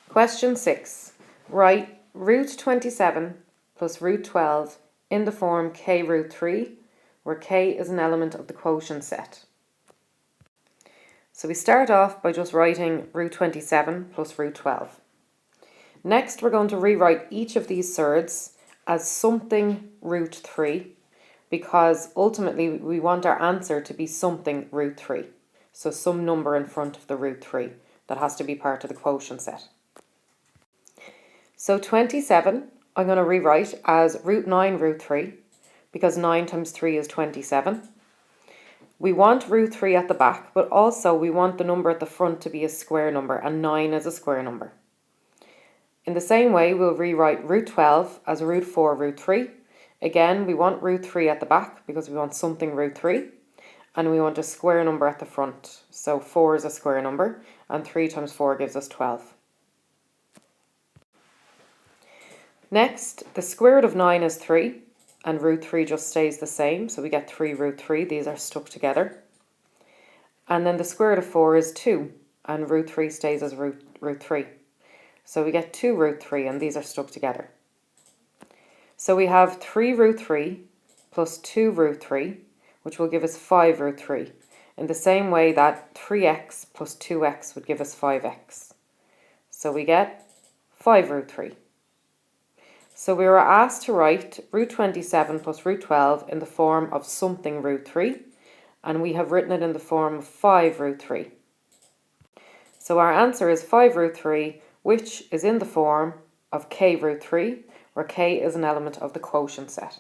Question 6. Write root 27 plus root 12 in the form k root 3, where k is an element of the quotient set. So we start off by just writing root 27 plus root 12. Next, we're going to rewrite each of these surds as something root 3, because ultimately we want our answer to be something root 3. So some number in front of the root 3 that has to be part of the quotient set. So 27, I'm going to rewrite as root 9 root 3, because 9 times 3 is 27. We want root 3 at the back, but also we want the number at the front to be a square number, and 9 is a square number. In the same way, we'll rewrite root 12 as root 4 root 3. Again, we want root 3 at the back because we want something root 3. And we want a square number at the front. So 4 is a square number, and 3 times 4 gives us 12. Next, the square root of 9 is 3, and root 3 just stays the same, so we get 3 root 3, these are stuck together. And then the square root of 4 is 2, and root 3 stays as root 3. So we get 2 root 3, and these are stuck together. So we have 3 root 3 plus 2 root 3, which will give us 5 root 3, in the same way that 3x plus 2x would give us 5x. So we get 5 root 3. So we were asked to write root 27 plus root 12 in the form of something root 3, and we have written it in the form of 5 root 3. So our answer is 5 root 3, which is in the form of k root 3, where k is an element of the quotient set.